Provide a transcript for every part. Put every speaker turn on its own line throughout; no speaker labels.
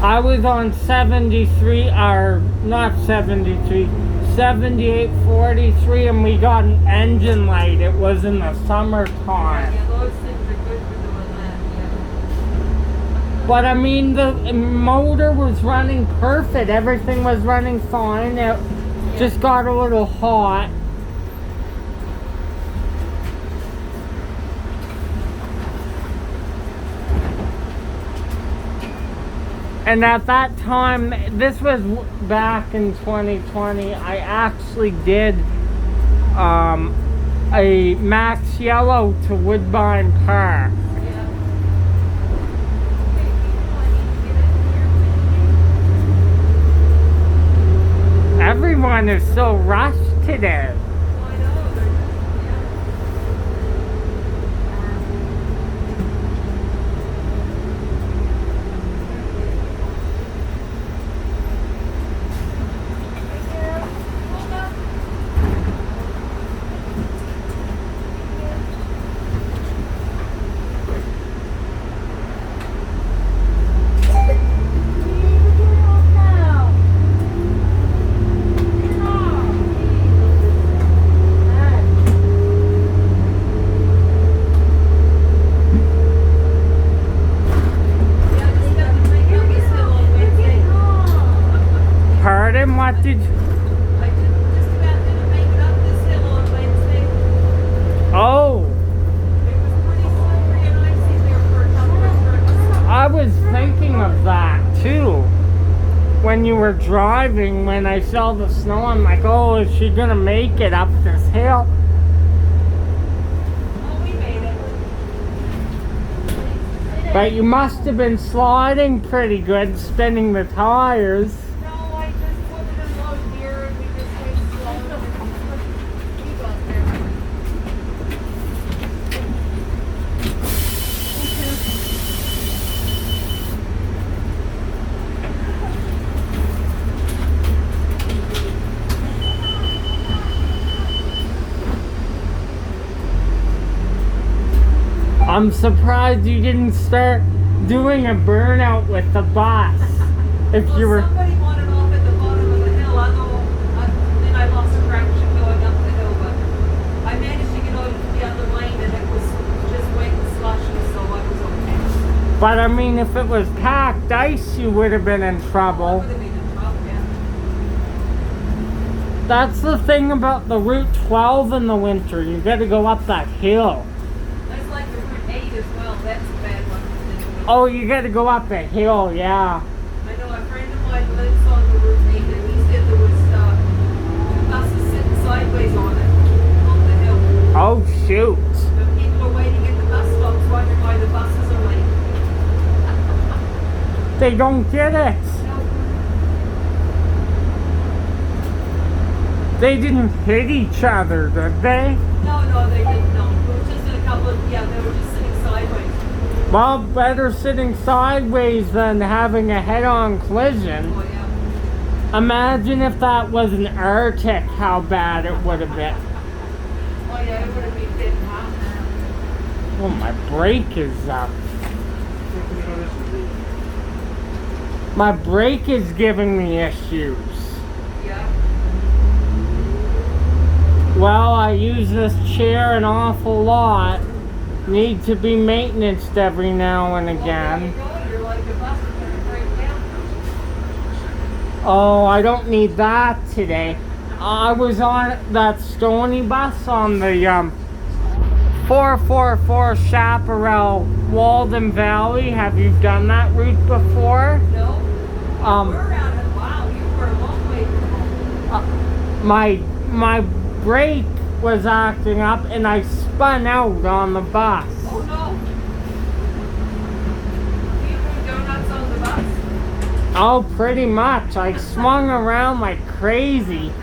I was on 73, or not 73, 7843, and we got an engine light. It was in the summertime.
Yeah, those things are good for doing that, yeah.
But I mean, the motor was running perfect. Everything was running fine. It just got a little hot. And at that time, this was back in 2020, I actually did a Max Yellow to Woodbine Park. Everyone is so rushed today. Pardon? What did you...
I just about didn't make it up this hill on Wednesday.
Oh,
It was pretty slippery and icy there for a couple of trips.
I was thinking of that too. When you were driving, when I saw the snow, I'm like, oh, is she gonna make it up this hill?
Oh, we made it.
But you must have been sliding pretty good, spinning the tires.
No, I just put it in low gear and we just went slow. We got there.
I'm surprised you didn't start doing a burnout with the bus. If
Well,
you were...
somebody wanted off at the bottom of the hill. I know. Then I lost traction going up the hill, but I managed to get out to the other lane and it was just wet and slushy, so I was okay.
But I mean, if it was packed ice, you would have been in
I
trouble.
would have been in trouble, yeah.
That's the thing about the Route 12 in the winter. You gotta go up that hill.
That's like the Route 8 as well. That's a bad one.
Oh, you gotta go up the hill, yeah.
I know a friend of mine lives on the Route 8 and he said there was buses sitting sideways on it, on the hill.
Oh, shoot.
The people are waiting at the bus stops wondering why the buses are late.
They don't get it. They didn't hit each other, did they?
No, they didn't know. It was just in a couple of, they were just sitting sideways.
Well, better sitting sideways than having a head-on collision.
Oh, yeah.
Imagine if that was an Arctic, how bad it would have been.
Oh, yeah, it would have been dead hot.
Oh, my brake is up. My brake is giving me issues.
Yeah.
Well, I use this chair an awful lot. Need to be maintained every now and
Well, there
again.
you go. You're like a bus that's going to break down.
Oh, I don't need that today. I was on that Stony bus on the 444 Chaparral Walden Valley. Have you done that route before?
No. We're around it. Wow, you were a long way from home.
My brake was acting up and I spun out on the bus.
Oh, no. You were donuts on the bus?
Oh, pretty much. I swung around like crazy.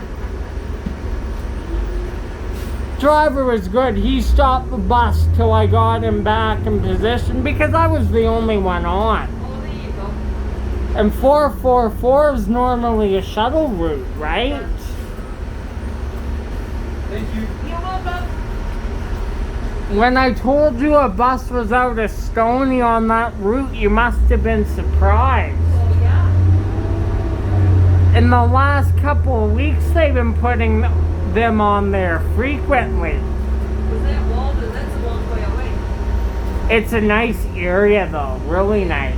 Driver was good. He stopped the bus till I got him back in position because I was the only one on.
Oh, there you go.
And 444 is normally a shuttle route, right?
Thank you.
You're welcome.
When I told you a bus was out of Stony on that route, you must have been surprised.
Oh, yeah.
in the last couple of weeks, they've been putting them on there frequently.
Was that Walden? That's a long way away.
It's a nice area though, really nice.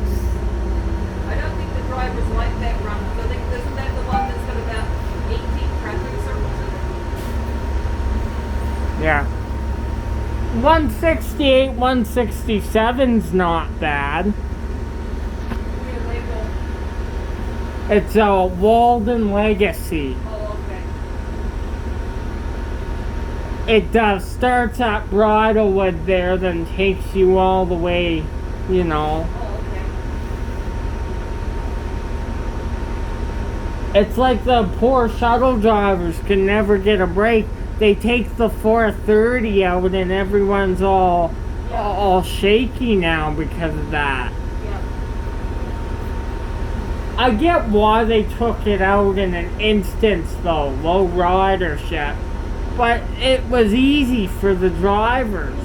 I don't think the drivers like that run. I think isn't that the one that's got about 18 traffic circles in it?
Yeah. 168, 167's not bad.
Where do they go?
It's a Walden Legacy.
Oh, okay.
It starts at Bridlewood there, then takes you all the way, you know.
Oh, okay.
It's like the poor shuttle drivers can never get a break. They take the 430 out and everyone's all shaky now because of that.
Yeah.
I get why they took it out in an instance though, low ridership. But it was easy for the drivers.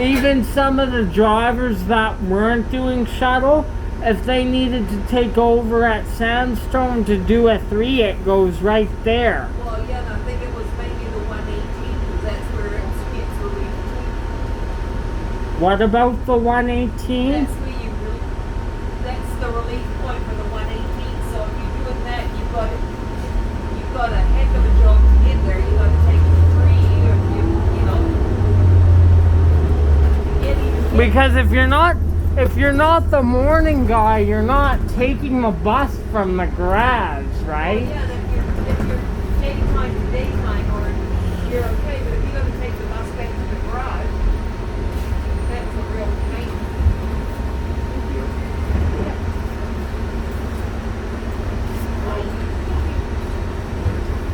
Even some of the drivers that weren't doing shuttle, if they needed to take over at Sandstone to do a 3, it goes right there.
Well, yeah, and I think it was maybe the 118 because that's where it gets relief.
What about the 118?
That's where that's the relief point for the 118. So if you're doing that, you've got a heck of a job to get there. You got to take the 3, or
Because if you're not the morning guy, you're not taking the bus from the garage, right?
Well, yeah, and if you're daytime to daytime, or you're okay, but if you got to take the bus back to the garage, that's a real pain.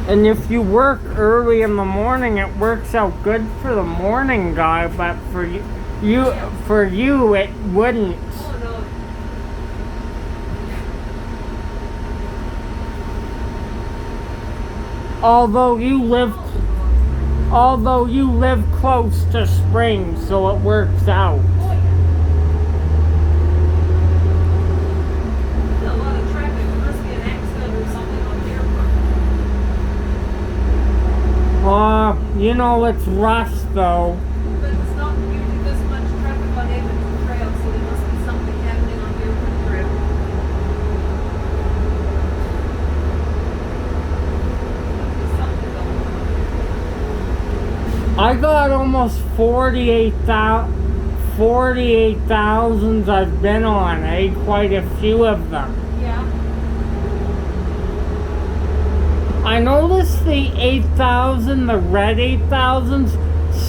And if you work early in the morning, it works out good for the morning guy, but for you it wouldn't.
Oh, no.
Although you live close to Spring, so it works out.
Oh, yeah. There's a lot of traffic. There must be an accident or something on Deer Brook.
You know it's rush though.
But it's not usually this much traffic on Edmonton Trail, so there must be something happening on Deer Brook Trail. There's something going on.
I got almost 48,000 I've been on, quite a few of them.
Yeah.
I noticed the 8,000, the red 8,000s,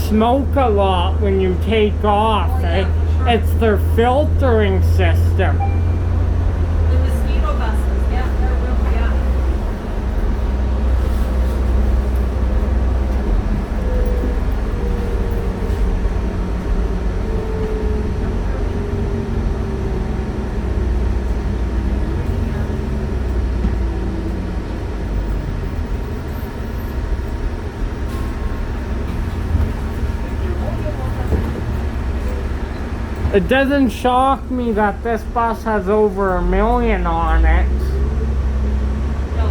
smoke a lot when you take off.
Oh, yeah, for sure.
It's their filtering system.
The mosquito buses, yeah, they're real, yeah.
It doesn't shock me that this bus has over 1 million on it.
No.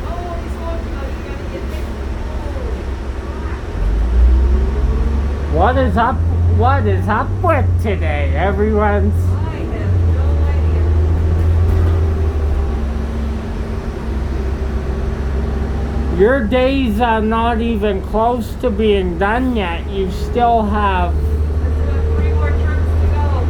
Oh, he's walking out, you gotta get hit.
What is up with today? Everyone's...
I have no idea.
Your days are not even close to being done yet. You still have...
There's about 3 more trips to go.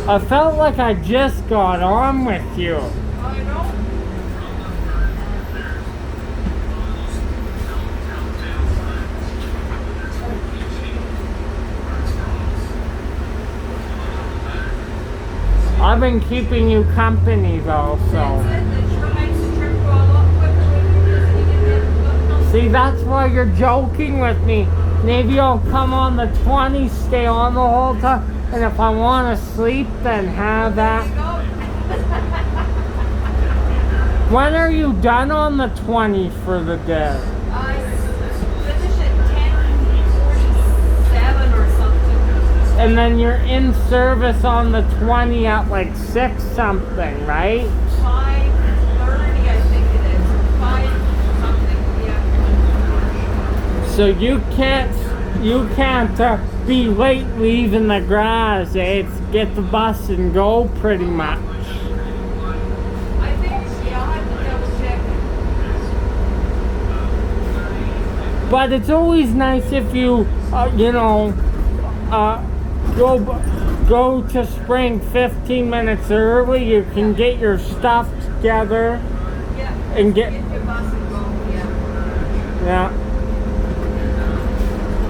I felt like I just got on with you.
I know.
I've been keeping you company though, so...
That's it. It sure makes the trip go a lot quicker when you get there and you get there and go.
See, that's why you're joking with me. Maybe I'll come on the 20, stay on the whole time, and if I want to sleep, then have that. When are you done on the 20 for the day?
I finish at 10:47 or something.
And then you're in service on the 20 at like 6 something, right?
5:30, I think it is. 5 something, yeah.
So you can't be late leaving the garage, eh? It's get the bus and go pretty much.
I think, yeah, I'll have to double check.
But it's always nice if you, go to Spring 15 minutes early. You can get your stuff together
Yeah.
and get,
Get your bus and go, yeah.
yeah.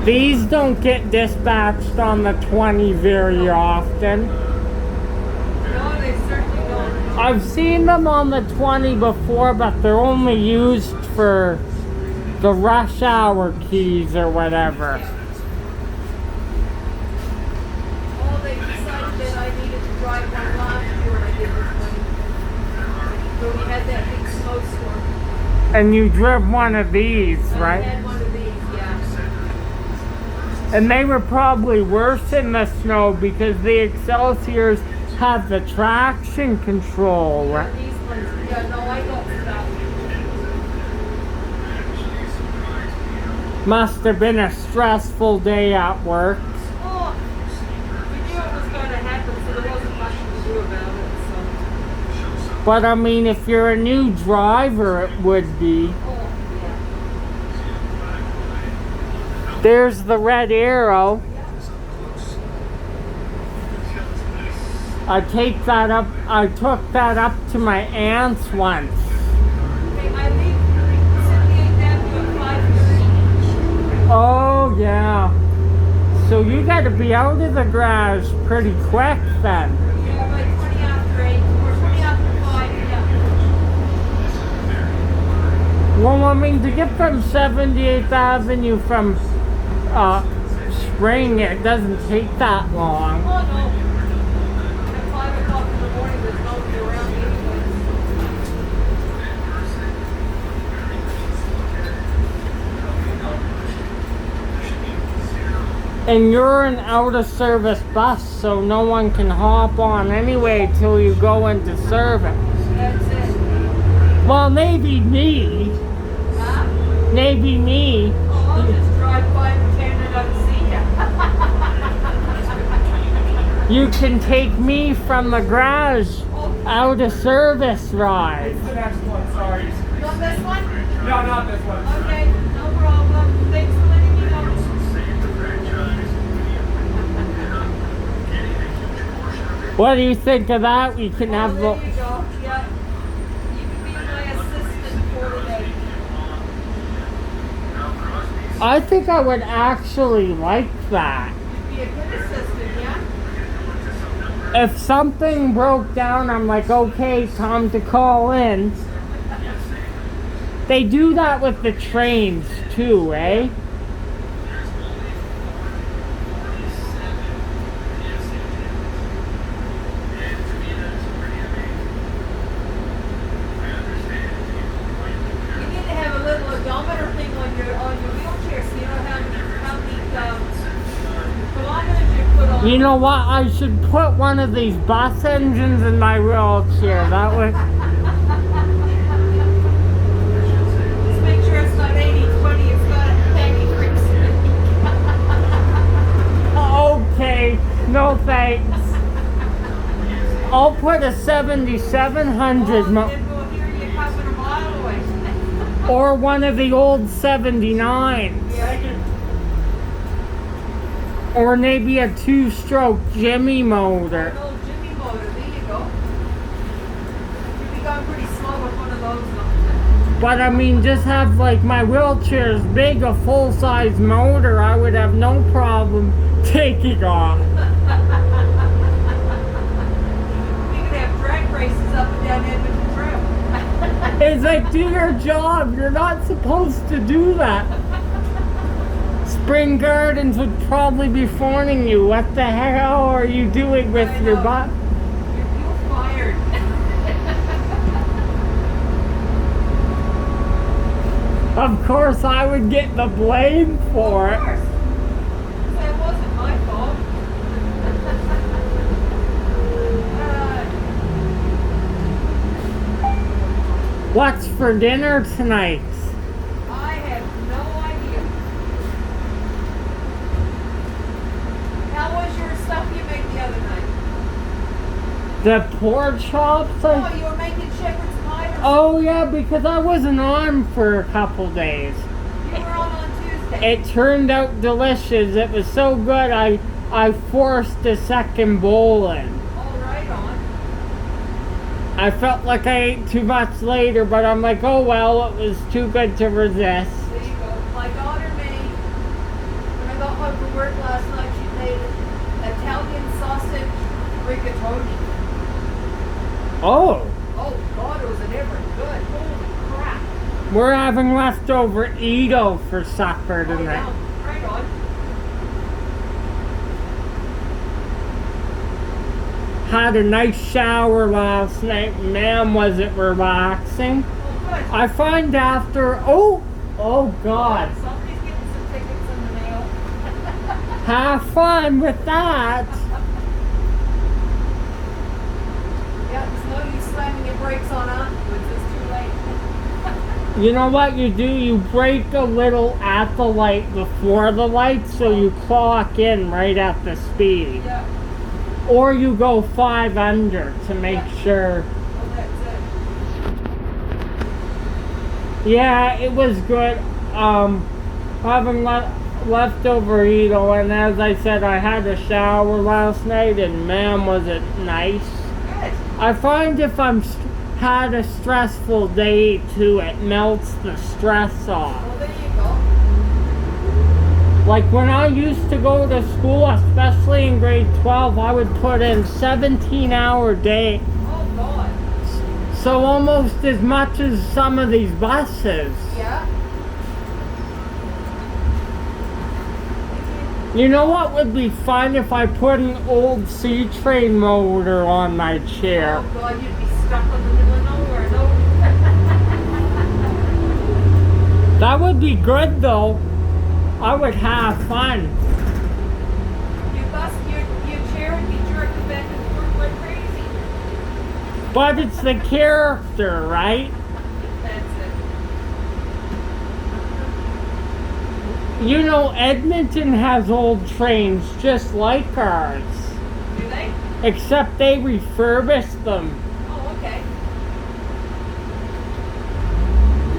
These don't get dispatched on the 20 very often.
No, they certainly don't.
I've seen them on the 20 before, but they're only used for the rush hour keys or whatever.
Oh, they decided that I needed to drive one last year when I did this one. So we had that big snowstorm.
And you drove one of these,
I
right?
had one of these, yeah.
And they were probably worse in the snow because the Excelsiors have the traction control,
Yeah,
right?
these ones, yeah, no, I got stuff.
Must have been a stressful day at work.
Oh, we knew it was going to happen, so there wasn't much to do about it, so.
But I mean, if you're a new driver, it would be.
Oh, yeah.
There's the red arrow. I took that up to my aunt's once.
Okay, I leave 78th Avenue at 5:30.
Oh yeah. So you got to be out of the garage pretty quick then.
Yeah, by 20 after 8, or 20 after 5, yeah.
Well, I mean, to get from 78th Avenue from Spring, it doesn't take that long.
Oh, no. At 5 o'clock in the morning, there's nobody around anyway.
And you're an out-of-service bus, so no one can hop on anyway till you go into service.
That's it.
Well, maybe me.
Huh?
Maybe me.
Oh, I'll just drive by and pretend I don't see ya.
You can take me from the garage out of service ride.
It's the next one, sorry.
Not this one?
No, not this one.
Okay, no problem. Thanks for letting me know.
What do you think of that? We can have
There
the...
you go. Yeah. You can be my assistant for today.
I think I would actually like that.
You'd be a good assistant, yeah?
If something broke down, I'm like, okay, time to call in. They do that with the trains too, eh?
You need to have a little odometer thing on your wheelchair so you know how many kilometers you put on.
You know what? I should put one of these bus engines in my wheelchair. That way...
Just make sure it's not 80/20, it's got a tanky
Okay, no thanks. I'll put a 7700
then we'll hear you coming a mile away.
or one of the old 79s.
Yeah.
Or maybe a 2-stroke Jimmy motor.
An old Jimmy motor, there you go. You'd be going pretty slow with one of those though.
But I mean, just have like my wheelchair's big, a full-size motor, I would have no problem taking off.
We could have drag races up and down Edmonton Trail.
It's like, do your job. You're not supposed to do that. Spring Gardens would probably be phoning you. What the hell are you doing with
I
your
know.
butt?
You're fired.
Of course, I would get the blame for
Of
it.
course. That wasn't my fault.
What's for dinner tonight?
I have no idea. How was your stuff you made the other night?
The pork chops?
Oh, you were making shepherd's pie or
Oh yeah, because I wasn't on for a couple days.
you were on Tuesday?
It turned out delicious. It was so good I forced a second bowl in.
All right on.
I felt like I ate too much later, but I'm like, oh well, it was too good to resist.
There you go. My daughter made, when I got home from work last night, she made Italian sausage rigatoni.
Oh,
Oh God, was it ever good? Holy crap.
we're having leftover Edo for supper
Oh,
tonight.
yeah. Right on.
Had a nice shower last night. Man, was it relaxing.
Oh, good.
I find after, oh God,
Somebody's getting some tickets in the mail.
have fun with that.
Yeah, there's no use slamming your brakes on afterwards. It's too late.
You know what you do? You brake a little at the light before the light so you clock in right at the speed.
Yeah.
Or you go 5 under to make sure.
Oh, that's it.
Yeah, it was good. Having leftover Edo, and as I said, I had a shower last night, and man, was it nice.
Good.
I find if had a stressful day too, it melts the stress off.
Well, there you go.
Like when I used to go to school, especially in grade 12, I would put in 17-hour day.
Oh, God.
So almost as much as some of these buses.
Yeah.
You know what would be fun if I put an old C-train motor on my chair?
Oh, God, you'd be stuck in the middle of nowhere. No.
That would be good though. I would have fun.
Your chair would be jerking back and forth like crazy.
But it's the character, right?
That's it.
You know, Edmonton has old trains just like ours.
Do they?
Except they refurbish them.
Oh, okay.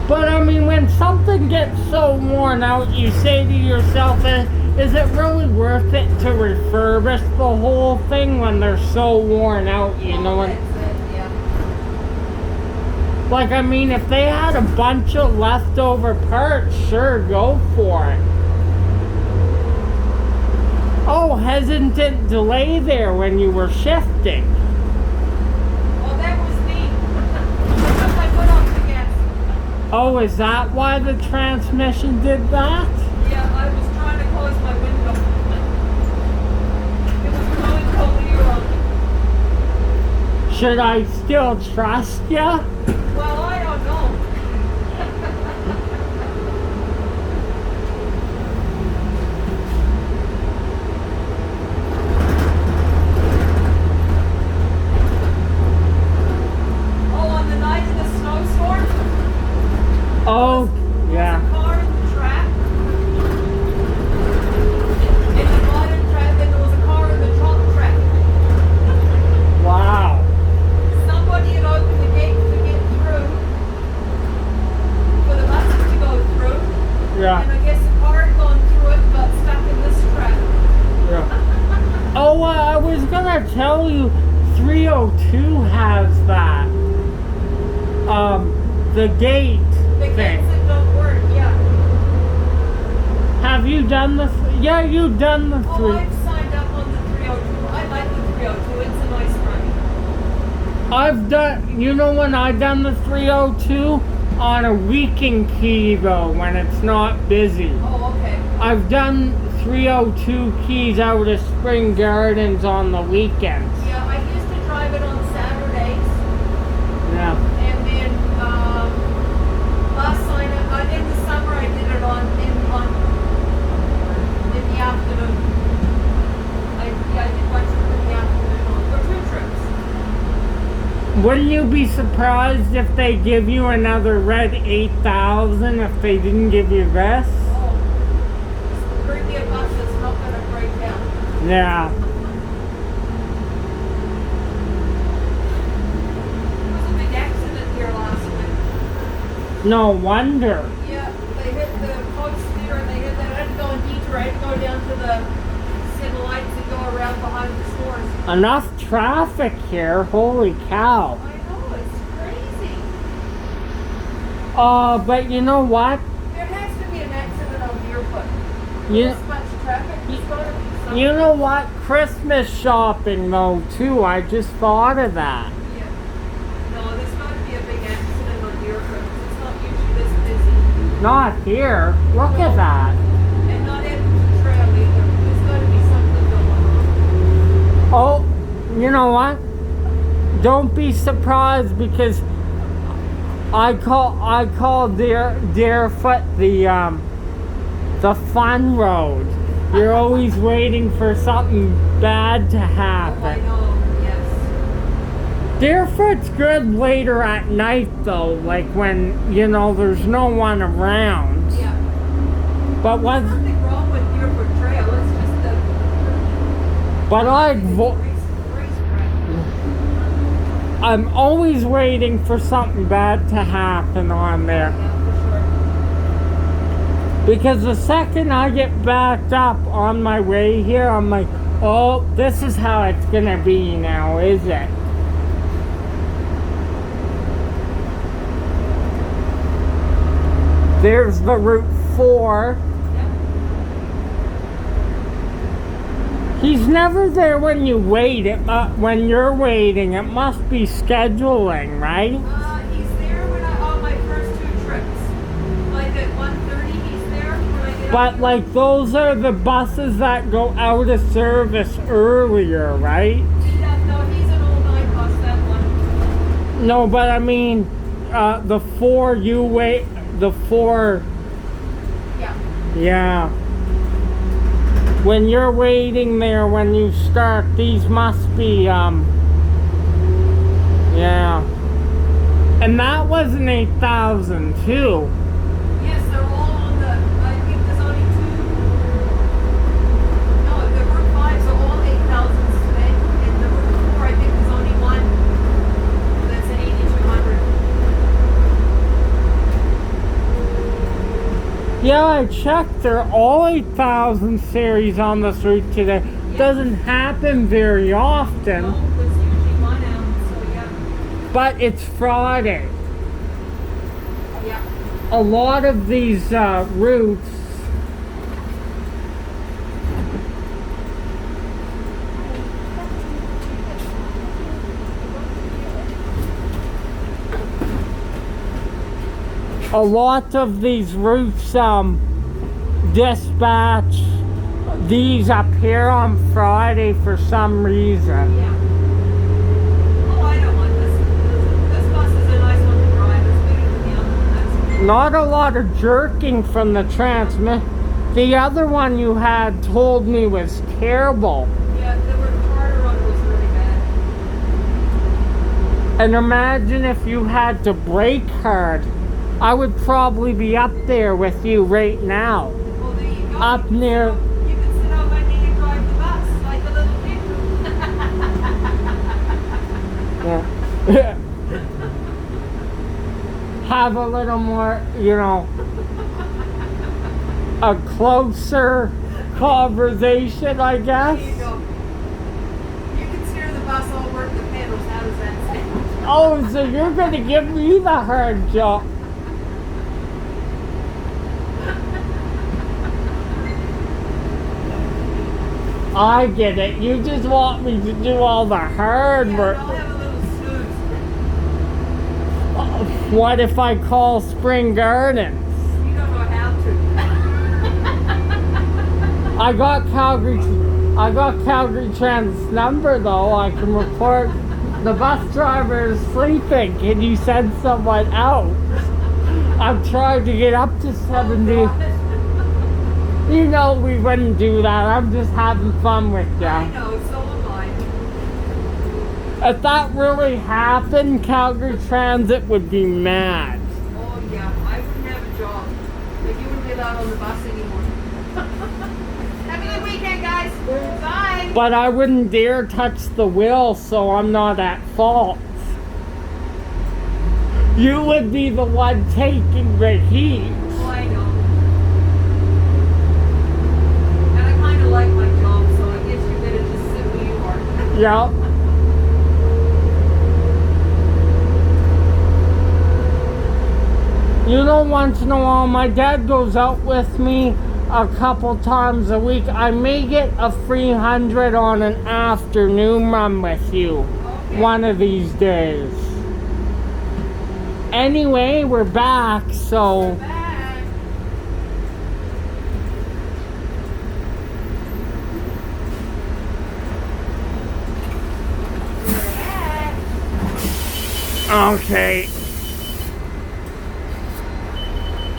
But I mean, when something gets so worn out, you say to yourself, is it really worth it to refurbish the whole thing when they're so worn out, you know?
That's it, yeah.
Like, I mean, if they had a bunch of leftover parts, sure, go for it. Oh, hesitant delay there when you were shifting.
Well, that was me. Because I put off the gas.
Oh, is that why the transmission did that?
Yeah, I was trying to close my window. It was blowing cold air on me.
Should I still trust ya?
Well, I don't know. Oh, on the night of the snowstorm,
Oh, yeah.
a car in the trap. In the bottom trap, and there was a car in the top trap.
Wow.
Somebody had opened the gate to get through, for the buses to go through. And
Yeah.
I guess the car had gone through it, but stuck in this trap.
Yeah. Oh, I was gonna tell you, 302 has that. The gate
The gates
thing.
that don't work, yeah.
Have you done the? Yeah, you've done the
Oh,
three.
I've signed up on the 302. I like the 302. It's a nice run.
I've done. You know when I done the 302 on a weekend key though, when it's not busy.
Oh, okay.
I've done 302 keys out of Spring Gardens on the weekends.
Yeah, I used to drive it on Saturdays,
Yeah.
and then last night, in the summer, I did it in the afternoon. I did one trip in the afternoon, or 2 trips.
Wouldn't you be surprised if they give you another red 8000 if they didn't give you this?
Oh, bring me a bus that's not going to break down.
Yeah.
There was a big accident here last week.
No wonder.
Yeah, they hit the coach theater and they hit that. I had to go and detour. I had to go down to the city lights and go around behind the stores.
Enough traffic here. Holy cow.
I know, it's crazy.
But you know what?
There has to be an accident on Deerfoot.
You,
This much traffic, there's gotta be something.
you know what? Christmas shopping though too. I just thought of that.
Yeah. No, there's gotta be a big accident on Deerfoot. It's not usually this busy.
Not here. Look at that.
And not Edmonton Trail either. There's gotta be something going on.
Oh, you know what? Don't be surprised because I call Deerfoot the fun road. You're always waiting for something bad to
Oh, I
happen.
know, yes.
Deerfoot's good later at night though, like when there's no one around.
Yeah.
But
There's nothing wrong with Deerfoot Trail. It's just the racetrack.
I'm always waiting for something bad to happen on there.
Yeah, for
Because the second I get backed up on my way here, I'm like, oh, this is how it's gonna be now, is it? There's the Route 4.
sure. Yeah.
He's never there when you wait. When you're waiting, it must be scheduling, right?
He's there when on my first 2 trips. Like at 1:30, he's there when I get
But
off.
like those are the buses that go out of service earlier, right?
No, he's an old night bus, that one.
No, but I mean, the 4 you wait, the 4,
Yeah.
yeah. When you're waiting there, when you start, these must be, yeah. And that was an 8000 too.
Yes, they're all on the, I think there's only 2. No, the Route 5s are all 8,000s today. And the Route 4, I think there's only one that's an 8,200.
Yeah, I checked. They're all 8000 series on this route today. Doesn't happen very often,
No, it's usually 1 out, so yeah.
but it's Friday.
Yeah.
A lot of these routes, dispatch these up here on Friday for some reason.
Yeah. Oh, I don't want this. This bus is a nice one to drive. It's bigger than the other one. That's
Not a lot of jerking from the transmit. The other one you had told me was terrible.
yeah, the retarder run was really bad.
And imagine if you had to brake hard. I would probably be up there with you right now.
Well, there you go.
Up near,
You can sit out by me and drive the bus like a little kid.
yeah. Have a little more, a closer conversation, I guess.
There you go. You can steer the bus, I'll work the pedals. How does that sound?
Oh, so you're gonna give me the hard job. I get it. You just want me to do all the hard
Yeah,
work.
I'll have a little snooze.
What if I call Spring Gardens?
You don't know how to.
I got Calgary Tran's number though. I can report the bus driver is sleeping. Can you send someone out? I'm trying to get up to 70. You know we wouldn't do that. I'm just having fun with you.
I know, so am I.
If that really happened, Calgary Transit would be mad.
Oh yeah, I wouldn't have a job. Like you wouldn't be allowed on the bus anymore. Have a good weekend, guys. Bye.
But I wouldn't dare touch the wheel, so I'm not at fault. You would be the one taking the heat.
Oh, I know. And I kind of like my job, so I guess you better just sit where you are.
Yep. You know, once in a while, my dad goes out with me a couple times a week. I may get a 300 on an afternoon run with you one of these days. Anyway, we're back, so...
Bye.
Okay.